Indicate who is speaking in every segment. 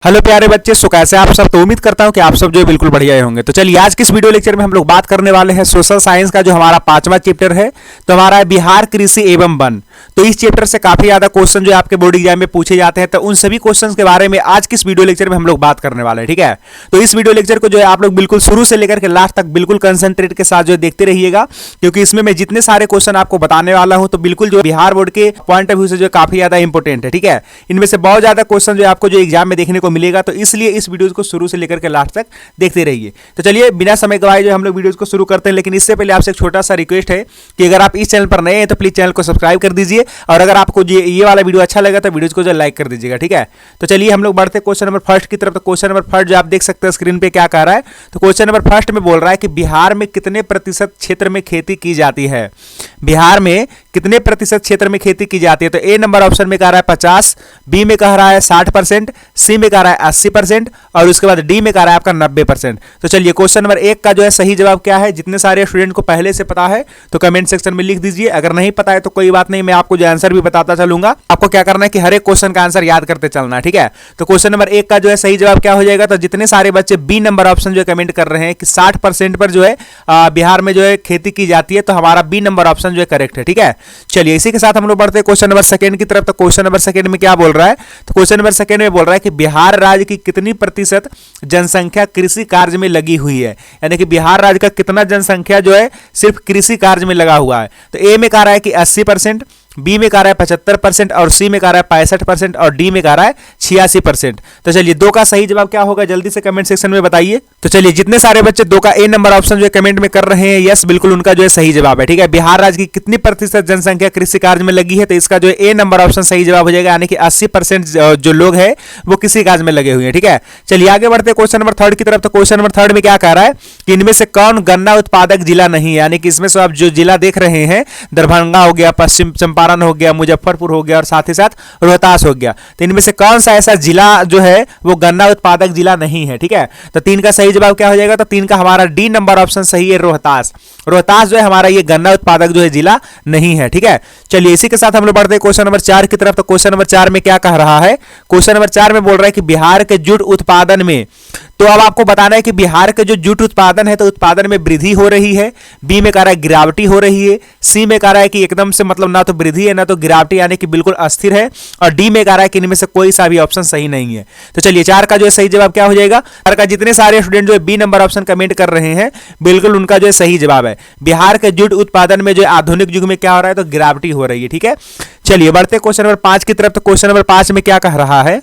Speaker 1: Hello प्यारे बच्चे, सो कैसे आप सब। तो उम्मीद करता हूं कि आप सब जो है बिल्कुल बढ़िया ही होंगे। तो चलिए आज की इस वीडियो लेक्चर में हम लोग बात करने वाले हैं सोशल साइंस का जो हमारा 5वां चैप्टर है। तो हमारा है बिहार कृषि एवं वन। तो इस चैप्टर से काफी ज्यादा क्वेश्चन जो आपके बोर्ड एग्जाम में पूछे जाते हैं, तो उन सभी क्वेश्चन के बारे में आज की इस वीडियो लेक्चर में हम लोग बात करने वाले हैं। ठीक है, तो इस वीडियो लेक्चर को जो है आप लोग बिल्कुल शुरू से लेकर के लास्ट तक बिल्कुल कंसंट्रेट के साथ जो देखते रहिएगा, क्योंकि इसमें मैं जितने सारे क्वेश्चन आपको बताने वाला हूं तो बिल्कुल जो बिहार बोर्ड के पॉइंट ऑफ व्यू से जो काफी ज्यादा इंपॉर्टेंट है। ठीक है, इनमें से बहुत ज्यादा क्वेश्चन जो आपको जो एग्जाम में देखने को मिलेगा, तो इसलिए इस वीडियो को शुरू से लेकर के लास्ट तक देखते रहिए। तो चलिए बिना समय गवाए जो हम लोग वीडियोस को शुरू करते हैं, लेकिन इससे पहले आपसे एक छोटा सा रिक्वेस्ट है कि अगर आप इस चैनल पर नए हैं तो प्लीज चैनल को सब्सक्राइब कर दीजिए, और अगर आपको ये वाला वीडियो अच्छा लगा तो वीडियो को जो लाइक कर दीजिएगा। ठीक है, तो चलिए हम लोग बढ़ते हैं क्वेश्चन नंबर फर्स्ट की तरफ। तो क्वेश्चन नंबर फर्स्ट जो आप देख सकते हैं स्क्रीन पे क्या कह रहा है, तो क्वेश्चन नंबर फर्स्ट में बोल रहा है कि बिहार में कितने प्रतिशत क्षेत्र में खेती की जाती है। बिहार में कितने प्रतिशत क्षेत्र में खेती की जाती है। तो ए नंबर ऑप्शन में कह रहा है 50, बी में कह रहा है 60%, सी में कह रहा है 80%, और उसके बाद डी में कह रहा है आपका 90%। तो चलिए क्वेश्चन नंबर 1 का जो है सही जवाब क्या है। जितने सारे स्टूडेंट को पहले से पता है तो कमेंट सेक्शन में लिख दीजिए, अगर नहीं पता है तो कोई बात नहीं, मैं आपको जो आंसर भी बताता चलूंगा। आपको क्या करना है कि हर एक क्वेश्चन का आंसर याद करते चलना है। ठीक है, तो क्वेश्चन नंबर 1 का जो है सही जवाब क्या हो जाएगा। तो जितने सारे बच्चे बी नंबर ऑप्शन जो कमेंट कर रहे हैं कि 60% पर जो है बिहार में जो है खेती की जाती है, तो हमारा बी नंबर ऑप्शन जो है करेक्ट है। ठीक है, चलिए इसी के साथ हम लोग बढ़ते हैं क्वेश्चन नंबर सेकंड की तरफ। तो क्वेश्चन नंबर सेकंड में क्या बोल रहा है, तो क्वेश्चन नंबर सेकंड में बोल रहा है कि बिहार राज्य की कितनी प्रतिशत जनसंख्या कृषि कार्य में लगी हुई है। यानी कि बिहार राज्य का कितना जनसंख्या जो है सिर्फ कृषि कार्य में लगा हुआ है। तो ए में कह रहा है कि 80%, बी में कह रहा है 75%, और सी में कह रहा है 65%, और डी में कह रहा है 86%। तो चलिए दो का सही जवाब क्या होगा जल्दी से कमेंट सेक्शन में बताइए। तो चलिए जितने सारे बच्चे दो का ए नंबर ऑप्शन जो है कमेंट में कर रहे हैं, यस बिल्कुल उनका जो है सही जवाब है। ठीक है, बिहार राज्य की कितनी प्रतिशत जनसंख्या कृषि कार्य में लगी है, तो इसका जो है ए नंबर ऑप्शन सही जवाब हो जाएगा, यानी कि 80% जो लोग हैं वो कृषि कार्य में लगे हुए हैं। ठीक है, चलिए आगे बढ़ते क्वेश्चन नंबर थर्ड की तरफ। तो क्वेश्चन नंबर थर्ड में क्या कह रहा है कि इनमें से कौन गन्ना उत्पादक जिला नहीं है। यानी कि इसमें से आप जो जिला देख रहे हैं, दरभंगा हो गया, पश्चिम चंपारण हो गया, मुजफ्फरपुर हो गया, और साथ ही साथ रोहतास हो गया। तो इनमें से कौन सा ऐसा जिला जो है वो गन्ना उत्पादक जिला नहीं है। ठीक है, तो 3 का सही जवाब क्या हो जाएगा, तो 3 का हमारा डी नंबर ऑप्शन सही है, रोहतास। रोहतास जो है हमारा ये गन्ना उत्पादक जो है जिला नहीं है। ठीक है, चलिए इसी के साथ हम लोग बढ़ते हैं क्वेश्चन नंबर 4 की तरफ। तो क्वेश्चन नंबर 4 में क्या कह रहा है, क्वेश्चन नंबर 4 में बोल रहा है कि बिहार के जूट उत्पादन में, तो अब आपको बताना है कि बिहार के जो जूट उत्पादन है तो उत्पादन में वृद्धि हो रही है, बी में कह रहा है गिरावटी हो रही है, सी में कह रहा है कि एकदम से मतलब ना तो वृद्धि है ना तो गिरावटी, यानी कि बिल्कुल अस्थिर है, और डी में कह रहा है कि इनमें से कोई सा भी ऑप्शन सही नहीं है। तो चलिए 4 का जो है सही जवाब क्या हो जाएगा। 4 का जितने सारे स्टूडेंट जो है बी नंबर ऑप्शन कमेंट कर रहे हैं, बिल्कुल उनका जो है सही जवाब है। बिहार के जूट उत्पादन में जो आधुनिक युग में क्या हो रहा है, तो गिरावटी हो रही है। ठीक है, चलिए बढ़ते क्वेश्चन नंबर 5 की तरफ। तो क्वेश्चन नंबर 5 में क्या कह रहा है,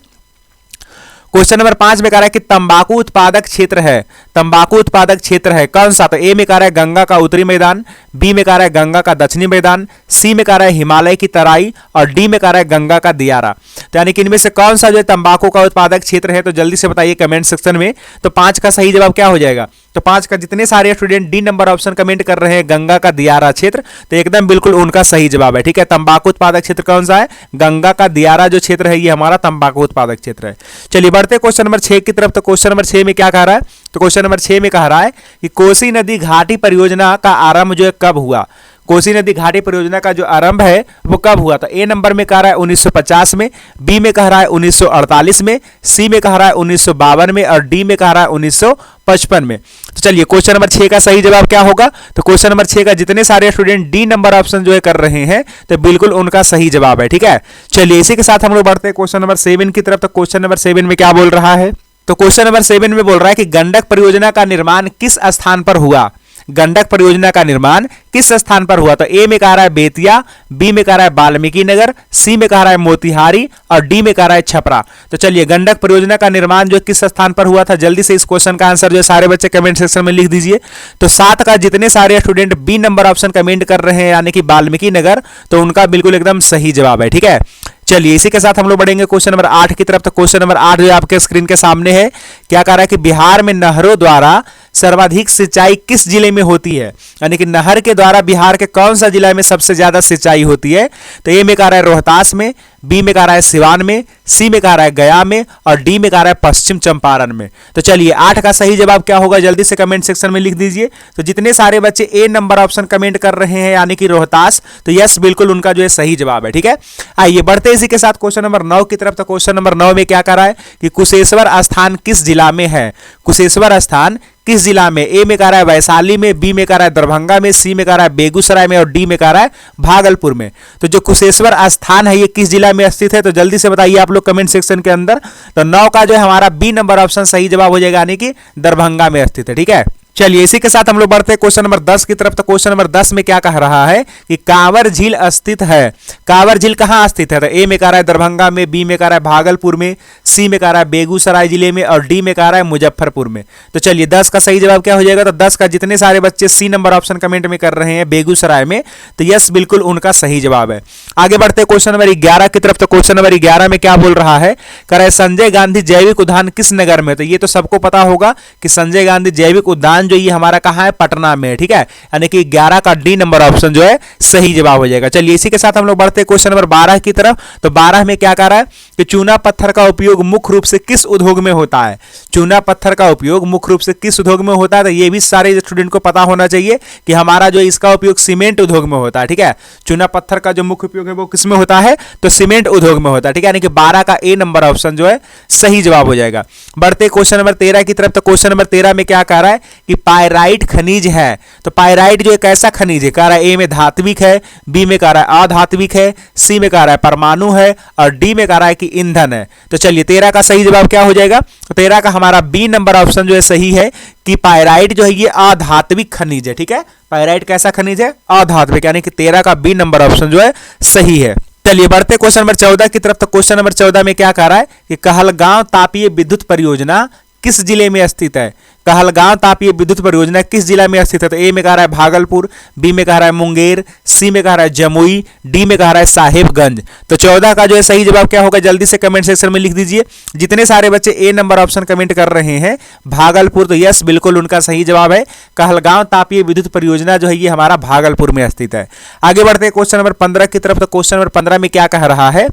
Speaker 1: क्वेश्चन नंबर 5 में कह रहा है कि तंबाकू उत्पादक क्षेत्र है, तंबाकू उत्पादक क्षेत्र है कौन सा। तो ए में कह रहा है गंगा का उत्तरी मैदान, बी में कह रहा है गंगा का दक्षिणी मैदान, सी में कह रहा है हिमालय की तराई, और डी में कह रहा है गंगा का दियारा। तो यानी कि इनमें से कौन सा जो है तंबाकू का उत्पादक क्षेत्र है, तो जल्दी से बताइए कमेंट सेक्शन में। तो 5 का सही जवाब क्या हो जाएगा, तो 5 का जितने सारे student D number option comment कर रहे हैं गंगा का दियारा क्षेत्र, तो एकदम बिल्कुल उनका सही जवाब है। ठीक है, तंबाकू उत्पादक क्षेत्र कौन सा है, गंगा का दियारा जो क्षेत्र है ये हमारा तंबाकू उत्पादक क्षेत्र है। चलिए बढ़ते क्वेश्चन नंबर 6 की तरफ। तो क्वेश्चन नंबर 6 में क्या कह रहा है, तो क्वेश्चन नंबर 6 में कह रहा है कि कोसी नदी घाटी परियोजना का आरंभ जो है कब हुआ। कोसी नदी घाटी परियोजना का जो आरंभ है वो कब हुआ। तो ए नंबर में कह रहा है 1950 में, बी में कह रहा है 1948 में, सी में कह रहा है 1952 में, और डी में कह रहा है 1955 में। तो चलिए क्वेश्चन नंबर 6 का सही जवाब क्या होगा, तो क्वेश्चन नंबर 6 का जितने सारे स्टूडेंट डी नंबर ऑप्शन जो है कर रहे हैं, तो बिल्कुल उनका सही जवाब है। ठीक है, चलिए इसी के साथ हम लोग बढ़ते हैं क्वेश्चन नंबर 7 की तरफ। तो क्वेश्चन नंबर 7 में क्या बोल रहा है, तो क्वेश्चन नंबर 7 में बोल रहा है कि गंडक परियोजना का निर्माण किस स्थान पर हुआ। गंडक परियोजना का निर्माण किस स्थान पर हुआ। तो ए में कह रहा है बेतिया, बी में कह रहा है वाल्मीकि नगर, सी में कह रहा है मोतिहारी, और डी में कह रहा है छपरा। तो चलिए गंडक परियोजना का निर्माण जो किस स्थान पर हुआ था, जल्दी से इस क्वेश्चन का आंसर जो सारे बच्चे कमेंट सेक्शन में लिख दीजिए। तो 7 का जितने सारे student B number option comment कर रहे हैं, यानी कि वाल्मीकि नगर, तो उनका बिल्कुल एकदम सही जवाब है। ठीक है, चलिए इसी के साथ हम लोग बढ़ेंगे क्वेश्चन नंबर 8 की तरफ। तो क्वेश्चन नंबर 8 जो आपके स्क्रीन के सामने है, क्या कह रहा है कि बिहार में नहरों द्वारा सर्वाधिक सिंचाई किस जिले में होती है। यानी कि नहर के द्वारा बिहार के कौन सा जिला में सबसे ज्यादा सिंचाई होती है। तो ए में कह रहा है रोहतास में, बी में कह रहा है सिवान में, सी में कह रहा है गया में और डी में कह रहा है पश्चिम चंपारण में। तो चलिए 8 का सही जवाब क्या होगा जल्दी से कमेंट सेक्शन में लिख दीजिए। तो जितने सारे बच्चे ए नंबर ऑप्शन कमेंट कर रहे हैं यानी कि रोहतास, तो यस बिल्कुल उनका जो है सही जवाब है। ठीक है, आइए बढ़ते इसी के साथ क्वेश्चन नंबर 9 की तरफ। तो क्वेश्चन नंबर 9 में क्या कर रहा है कि कुशेश्वर स्थान किस जिला में है? कुशेश्वर स्थान किस जिला में? ए में कह रहा है वैशाली में, बी में कह रहा है दरभंगा में, सी में कह रहा है बेगूसराय में और डी में कह रहा है भागलपुर में। तो जो कुशेश्वर स्थान है ये किस जिला में स्थित है? तो जल्दी से बताइए आप लोग कमेंट सेक्शन के अंदर। तो 9 का जो है हमारा बी नंबर ऑप्शन सही जवाब हो जाएगा, यानी कि दरभंगा में स्थित है। ठीक है, चलिए इसी के साथ हम लोग बढ़ते हैं क्वेश्चन नंबर 10 की तरफ। तो क्वेश्चन नंबर 10 में क्या कह रहा है कि कांवर झील स्थित है। कांवर झील कहां स्थित है? तो ए में कह रहा है दरभंगा में, बी में कह रहा है भागलपुर में, सी में कह रहा है बेगूसराय जिले में और डी में कह रहा है मुजफ्फरपुर में। तो चलिए 10 का सही जवाब क्या हो जाएगा? तो 10 का जितने सारे बच्चे सी नंबर ऑप्शन कमेंट में कर रहे हैं बेगूसराय में, तो यस बिल्कुल उनका सही जवाब है। आगे बढ़ते क्वेश्चन नंबर 11 की तरफ। तो क्वेश्चन नंबर 11 में क्या बोल रहा है? कह रहा है संजय गांधी जैविक उद्यान किस नगर में? तो ये तो सबको पता होगा कि संजय गांधी जैविक उद्यान जो ये हमारा कहां है? पटना में। ठीक है, यानी कि 11 का डी नंबर ऑप्शन जो है सही जवाब हो जाएगा। चलिए इसी के साथ हम लोग बढ़ते हैं क्वेश्चन नंबर 12 की तरफ। तो 12 में क्या कह रहा है कि चूना पत्थर का उपयोग मुख्य रूप से किस उद्योग में होता है? चूना पत्थर का उपयोग मुख्य रूप से किस उद्योग में होता है? तो ये भी सारे स्टूडेंट को पता होना चाहिए कि हमारा जो इसका उपयोग सीमेंट उद्योग में होता है। ठीक है, चूना पत्थर का जो मुख्य उपयोग है वो किस में होता है? तो सीमेंट उद्योग में होता है। ठीक है, यानी कि 12 का ए नंबर ऑप्शन जो है सही जवाब हो जाएगा। बढ़ते क्वेश्चन नंबर 13 की तरफ। तो क्वेश्चन नंबर 13 में क्या कह रहा है कि पायराइट खनिज है। तो पायराइट जो एक ऐसा खनिज है, कह रहा है ए में धात्विक है, बी में कह रहा है अधात्विक है, सी में कह रहा है परमाणु है और डी में कह रहा है कि ईंधन है। तो चलिए 13 का सही जवाब क्या हो जाएगा? तो 13 का हमारा बी नंबर ऑप्शन जो है सही है कि पायराइट जो है ये अधात्विक खनिज है। ठीक है, पायराइट कैसा खनिज है? अधात्विक, यानी कि 13 का बी नंबर ऑप्शन जो है सही है। चलिए बढ़ते क्वेश्चन नंबर 14 की तरफ। तो क्वेश्चन नंबर 14 में क्या कह रहा है कि कहलगांव तापीय विद्युत परियोजना किस जिले में स्थित है? कहलगांव तापीय विद्युत परियोजना किस जिला में स्थित है? तो ए में कह रहा है भागलपुर, बी में कह रहा है मुंगेर, सी में कह रहा है जमुई, डी में कह रहा है साहेबगंज। तो 14 का जो है सही जवाब क्या होगा जल्दी से कमेंट सेक्शन में लिख दीजिए। जितने सारे बच्चे ए नंबर ऑप्शन कमेंट कर रहे हैं भागलपुर, तो यस बिल्कुल उनका सही जवाब है। कहलगांव तापीय विद्युत परियोजना जो है ये हमारा भागलपुर में स्थित है। आगे बढ़ते हैं क्वेश्चन नंबर 15 की तरफ। तो क्वेश्चन नंबर 15 में क्या कह रहा है?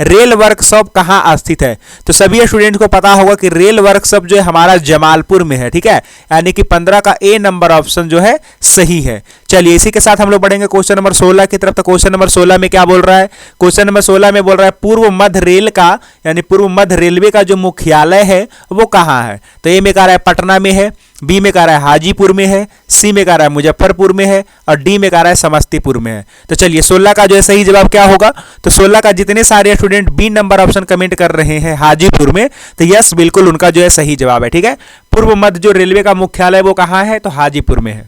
Speaker 1: रेल वर्कशॉप कहां स्थित है? तो सभी स्टूडेंट को पता होगा कि रेल वर्कशॉप जो है हमारा जमालपुर में है। ठीक है, यानी कि 15 का ए नंबर ऑप्शन जो है सही है। चलिए इसी के साथ हम लोग बढ़ेंगे क्वेश्चन नंबर 16 की तरफ। तो क्वेश्चन नंबर 16 में क्या बोल रहा है? क्वेश्चन नंबर 16 में बोल रहा है पूर्व मध्य रेल का यानी पूर्व मध्य रेलवे का जो मुख्यालय है वो कहां है? तो ए में कह रहा है पटना में है, बी में कह रहा है हाजीपुर में है, सी में कह रहा है मुजफ्फरपुर में है और डी में कह रहा है समस्तीपुर में है। तो चलिए 16 का जो है सही जवाब क्या होगा? तो 16 का जितने सारे student B number option comment कर रहे हैं हाजीपुर में, तो यस बिल्कुल उनका जो है सही जवाब है। ठीक है, पूर्व मध्य जो रेलवे का मुख्यालय वो कहां है? तो हाजीपुर में है।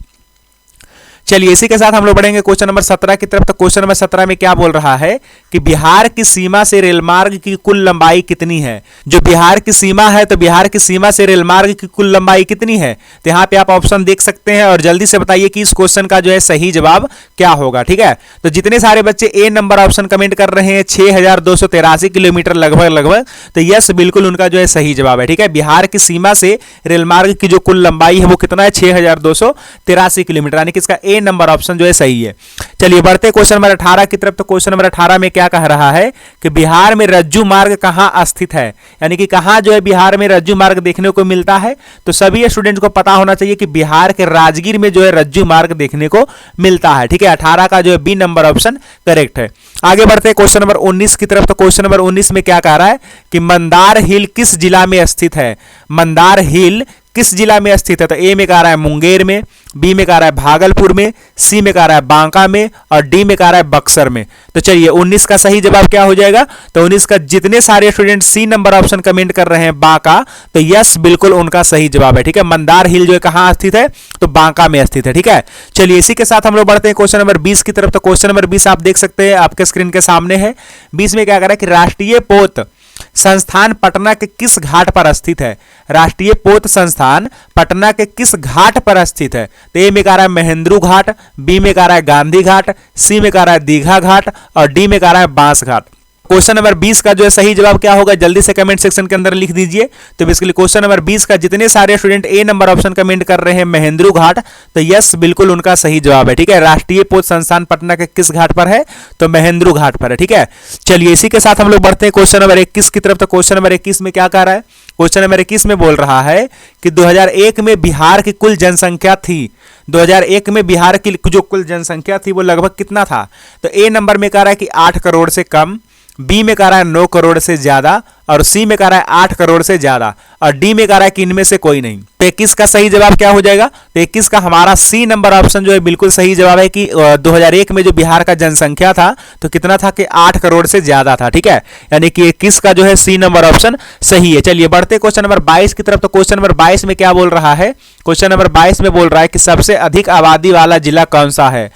Speaker 1: चलिए इसी के साथ हम लोग बढ़ेंगे क्वेश्चन नंबर 17 की तरफ। तो क्वेश्चन नंबर 17 में क्या बोल रहा है कि बिहार की सीमा से रेलमार्ग की कुल लंबाई कितनी है? जो बिहार की सीमा है, तो बिहार की सीमा से रेलमार्ग की कुल लंबाई कितनी है? तो यहाँ पे आप ऑप्शन देख सकते हैं और जल्दी से बताइए कि इस क्वेश्चन का जो है सही जवाब क्या होगा। ठीक है, तो जितने सारे बच्चे ए नंबर ऑप्शन कमेंट कर रहे हैं 6283 किलोमीटर लगभग, तो यस बिल्कुल उनका जो है सही जवाब है। ठीक है, बिहार की सीमा से रेलमार्ग की जो कुल लंबाई है वो कितना है? 6283 किलोमीटर, यानी कि इसका ए नंबर ऑप्शन जो है सही है। चलिए बढ़ते क्वेश्चन नंबर 18 की तरफ। तो क्वेश्चन नंबर 18 में क्या कह रहा है कि बिहार में रज्जू मार्ग कहां स्थित है? यानी कि कहां जो है बिहार में रज्जू मार्ग देखने को मिलता है? तो सभी स्टूडेंट को पता होना चाहिए कि बिहार के राजगीर में जो है रज्जू मार्ग देखने को मिलता है। ठीक है, 18 का जो है बी नंबर ऑप्शन करेक्ट है। आगे बढ़ते हैं क्वेश्चन नंबर 19 की तरफ। तो क्वेश्चन नंबर 19 में क्या कह रहा है कि मंदार हिल किस जिला में स्थित है? मंदार हिल किस जिला में स्थित है? तो ए में कह रहा है मुंगेर में, बी में कह रहा है भागलपुर में, सी में कह रहा है बांका में और डी में कह रहा है बक्सर में। तो चलिए 19 का सही जवाब क्या हो जाएगा? तो 19 का जितने सारे student C number option comment कर रहे हैं बांका, तो यस बिल्कुल उनका सही जवाब है। ठीक है, मंदार हिल जो है कहां स्थित है? तो बांका में स्थित है। ठीक है, चलिए इसी के साथ हम लोग बढ़ते हैं क्वेश्चन नंबर 20 की तरफ। तो क्वेश्चन नंबर 20 आप देख सकते हैं आपके स्क्रीन के सामने है। 20 में क्या कह रहा है कि राष्ट्रीय पोत संस्थान पटना के किस घाट पर स्थित है? राष्ट्रीय पोत संस्थान पटना के किस घाट पर स्थित है? तो ए में कह रहा है महेंद्रू घाट, बी में कह रहा है गांधी घाट, सी में कह रहा है दीघा घाट और डी में कह रहा है बांस घाट। क्वेश्चन नंबर 20 का जो है सही जवाब क्या होगा, जल्दी से कमेंट सेक्शन के अंदर लिख दीजिए। तो बेसिकली क्वेश्चन नंबर 20 का जितने सारे स्टूडेंट ए नंबर ऑप्शन कमेंट कर रहे हैं महेंद्रू घाट, तो यस बिल्कुल उनका सही जवाब है। ठीक है, राष्ट्रीय पोस्ट संस्थान पटना के किस घाट पर है, तो महेंद्रू घाट पर है। ठीक है, चलिए इसी के साथ हम लोग बढ़ते हैं क्वेश्चन नंबर 21 की तरफ। तो क्वेश्चन नंबर 21 में क्या कह रहा है, क्वेश्चन नंबर 21 में बोल रहा है कि 2001 में बिहार की कुल जनसंख्या थी, 2001 में बिहार की जो कुल जनसंख्या थी वो लगभग कितना था। तो ए नंबर में कह रहा है कि 8 करोड़ से कम, बी में कह रहा है 9 करोड़ से ज्यादा, और सी में कह रहा है 8 करोड़ से ज्यादा, और डी में कह रहा है कि इनमें से कोई नहीं। तो 21 का सही जवाब क्या हो जाएगा, तो 21 का हमारा सी नंबर ऑप्शन जो है बिल्कुल सही जवाब है कि 2001 में जो बिहार का जनसंख्या था तो कितना था कि 8 करोड़ से ज्यादा था। ठीक है, यानी कि 21 का जो है सी नंबर ऑप्शन सही है। चलिए बढ़ते क्वेश्चन नंबर 22 की तरफ। तो क्वेश्चन नंबर 22 में क्या बोल रहा है, क्वेश्चन नंबर 22 में बोल रहा है कि सबसे अधिक आबादी वाला जिला कौन सा है।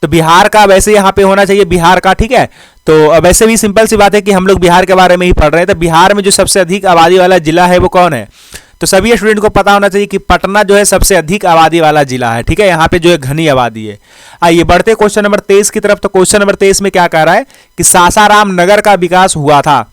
Speaker 1: तो बिहार का वैसे यहां पे होना चाहिए बिहार का। ठीक है, तो वैसे भी सिंपल सी बात है कि हम लोग बिहार के बारे में ही पढ़ रहे हैं। तो बिहार में जो सबसे अधिक आबादी वाला जिला है वो कौन है, तो सभी स्टूडेंट को पता होना चाहिए कि पटना जो है सबसे अधिक आबादी वाला जिला है। ठीक है, यहाँ पे जो है घनी आबादी है। आइए बढ़ते क्वेश्चन नंबर 23 की तरफ। तो क्वेश्चन नंबर 23 में क्या कह रहा है कि सासाराम नगर का विकास हुआ था,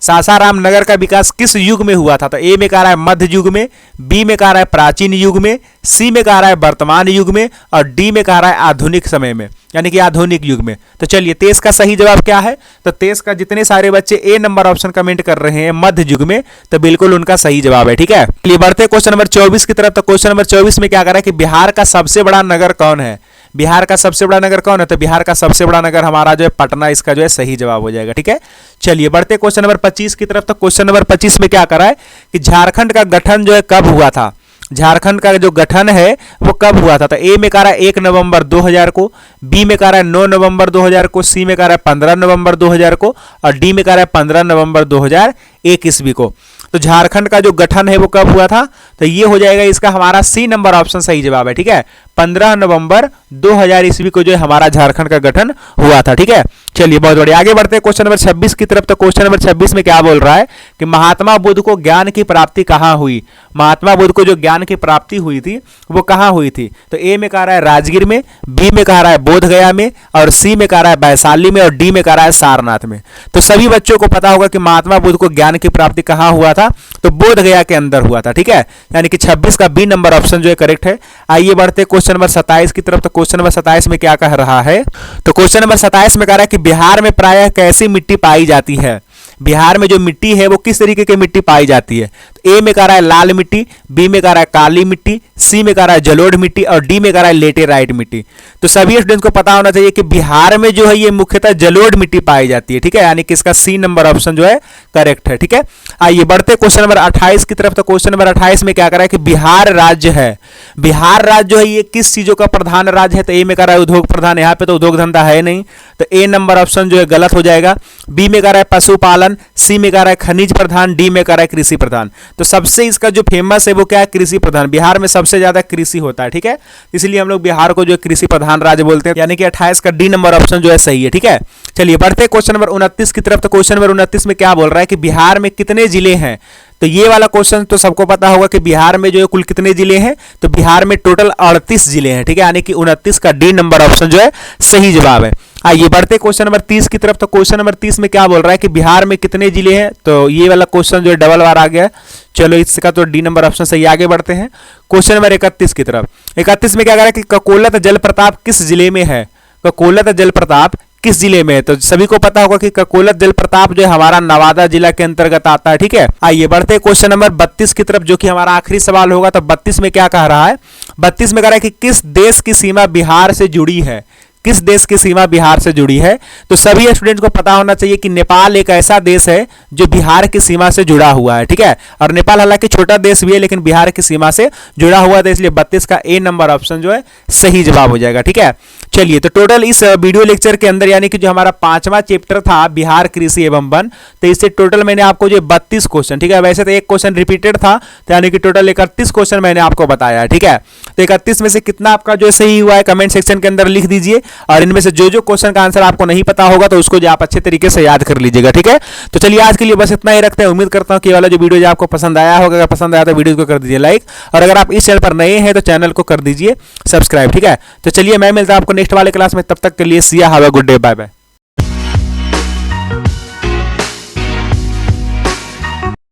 Speaker 1: सासाराम नगर का विकास किस युग में हुआ था। तो ए में कह रहा है मध्य युग में, बी में कह रहा है प्राचीन युग में, सी में कह रहा है वर्तमान युग में, और डी में कह रहा है आधुनिक समय में, यानी कि आधुनिक युग में। तो चलिए 23 का सही जवाब क्या है, तो 23 का जितने सारे बच्चे ए नंबर ऑप्शन कमेंट कर रहे हैं मध्य युग में, तो बिल्कुल उनका सही जवाब है। ठीक है, चलिए बढ़ते क्वेश्चन नंबर 24 की तरफ। तो क्वेश्चन नंबर 24 में क्या कर रहा है कि बिहार का सबसे बड़ा नगर कौन है, बिहार का सबसे बड़ा नगर कौन है, तो बिहार का सबसे बड़ा नगर हमारा जो है पटना, इसका जो है सही जवाब हो जाएगा। ठीक है, चलिए बढ़ते क्वेश्चन नंबर 25 की तरफ। तो क्वेश्चन नंबर 25 में क्या कर रहा है कि झारखंड का गठन जो है कब हुआ था, झारखंड का जो गठन है वो कब हुआ था। तो ए में कह रहा है 1 नवंबर 2000 को, बी में कह रहा है 9 नवंबर 2000 को, सी में कह रहा है 15 नवंबर 2000 को, और डी में कह रहा है 15 नवंबर 2001 ईस्वी को। तो झारखंड का जो गठन है वो कब हुआ था, तो ये हो जाएगा इसका हमारा सी नंबर ऑप्शन सही जवाब है। ठीक है, 15 नवंबर 2000 ईस्वी को जो है हमारा झारखंड का गठन हुआ था। ठीक है, चलिए बहुत बढ़िया, आगे बढ़ते हैं क्वेश्चन नंबर 26 की तरफ। तो क्वेश्चन नंबर 26 में क्या बोल रहा है कि महात्मा बुद्ध को ज्ञान की प्राप्ति कहाँ हुई, महात्मा बुद्ध को जो ज्ञान की प्राप्ति हुई थी वो कहाँ हुई थी। तो ए में कह रहा है राजगीर में, बी में कह रहा है बोध गया में, और सी में कह रहा है वैशाली में, और डी में कह रहा है सारनाथ में। तो सभी बच्चों को पता होगा कि महात्मा बुद्ध को ज्ञान की प्राप्ति कहाँ हुआ था, तो बोध गया के अंदर हुआ था। ठीक है, यानी कि 26 का बी नंबर ऑप्शन जो है करेक्ट है। आइए बढ़ते क्वेश्चन नंबर 27 की तरफ। तो क्वेश्चन नंबर 27 में क्या कह रहा है, तो क्वेश्चन नंबर 27 में कह रहा है कि बिहार में प्रायः कैसी मिट्टी पाई जाती है, बिहार में जो मिट्टी है वो किस तरीके की मिट्टी पाई जाती है। तो ए में कह रहा है लाल मिट्टी, बी में कह रहा है काली मिट्टी, सी में कह रहा है जलोढ़ मिट्टी, और डी में कह रहा है लेटेराइट मिट्टी। तो सभी स्टूडेंट्स को पता होना चाहिए कि बिहार में जो है ये मुख्यतः जलोढ़ मिट्टी पाई जाती है। ठीक है, यानी कि इसका सी नंबर ऑप्शन जो है करेक्ट है। ठीक है, आइए बढ़ते क्वेश्चन नंबर 28 की तरफ। तो क्वेश्चन नंबर 28 में क्या कर रहा है कि बिहार राज्य है, बिहार राज्य जो है ये किस चीजों का प्रधान राज्य है। तो ए में कह रहा है उद्योग प्रधान, यहाँ पे तो उद्योग धंधा है नहीं, तो ए नंबर ऑप्शन जो है गलत हो जाएगा। बी में कह रहा है पशुपालन, सी में कह रहा है खनिज प्रधान, डी में कह रहा है कृषि प्रधान। तो सबसे इसका जो फेमस है वो क्या है, कृषि प्रधान। बिहार में सबसे ज्यादा कृषि होता है। ठीक है, इसलिए हम लोग बिहार को जो कृषि प्रधान राज्य बोलते हैं, यानी कि 28 का डी नंबर ऑप्शन जो है सही है। ठीक है, चलिए बढ़ते क्वेश्चन नंबर 29 की तरफ। तो क्वेश्चन नंबर 29 में क्या बोल रहा है कि बिहार में कितने जिले हैं। तो ये वाला क्वेश्चन तो सबको पता होगा कि बिहार में जो है कुल कितने जिले हैं, तो बिहार में टोटल 38 जिले हैं। ठीक है, यानी कि 29 का डी नंबर ऑप्शन जो है सही जवाब है। आइए बढ़ते क्वेश्चन नंबर 30 की तरफ। तो क्वेश्चन नंबर 30 में क्या बोल रहा है कि बिहार में कितने जिले हैं, तो ये वाला क्वेश्चन जो है डबल बार आ गया। चलो इसका तो डी नंबर ऑप्शन सही। आगे बढ़ते हैं क्वेश्चन नंबर 31 की तरफ। 31 में क्या कह रहा है कि ककोलत जलप्रपात किस जिले में है, ककोलत जलप्रपात किस जिले में है। तो सभी को पता होगा कि ककोलत जलप्रपात जो है हमारा नवादा जिला के अंतर्गत आता है। ठीक है, आइए बढ़ते क्वेश्चन नंबर 32 की तरफ, जो कि हमारा आखिरी सवाल होगा। तो 32 में क्या कह रहा है, 32 में कह रहा है कि किस देश की सीमा बिहार से जुड़ी है, किस देश की सीमा बिहार से जुड़ी है। तो सभी स्टूडेंट्स को पता होना चाहिए कि नेपाल एक ऐसा देश है जो बिहार की सीमा से जुड़ा हुआ है। ठीक है, और नेपाल हालांकि छोटा देश भी है लेकिन बिहार की सीमा से जुड़ा हुआ है, इसलिए 32 का ए नंबर ऑप्शन जो है सही जवाब हो जाएगा। ठीक है, चलिए तो टोटल इस वीडियो लेक्चर के अंदर यानी कि जो हमारा 5वां चैप्टर था बिहार कृषि एवं वन, तो इससे टोटल मैंने आपको जो 32 क्वेश्चन, ठीक है, वैसे तो एक क्वेश्चन रिपीटेड था, तो यानी कि टोटल 31 क्वेश्चन मैंने आपको बताया है। ठीक है, तो 31 में से कितना आपका जो सही हुआ है कमेंट सेक्शन के अंदर लिख दीजिए, और इनमें से जो क्वेश्चन का आंसर आपको नहीं पता होगा तो उसको जो आप अच्छे तरीके से याद कर लीजिएगा। ठीक है, तो चलिए आज के लिए बस इतना ही रखते हैं। उम्मीद करता हूं कि ये वाला जो वीडियो जो आपको पसंद आया होगा, अगर पसंद आया तो वीडियो को कर दीजिए लाइक, और अगर आप इस चैनल पर नए हैं तो चैनल को कर दीजिए सब्सक्राइब। ठीक है, तो चलिए मैं मिलता हूं आपको नेक्स्ट वाले क्लास में, तब तक के लिए see ya have a good day, bye bye.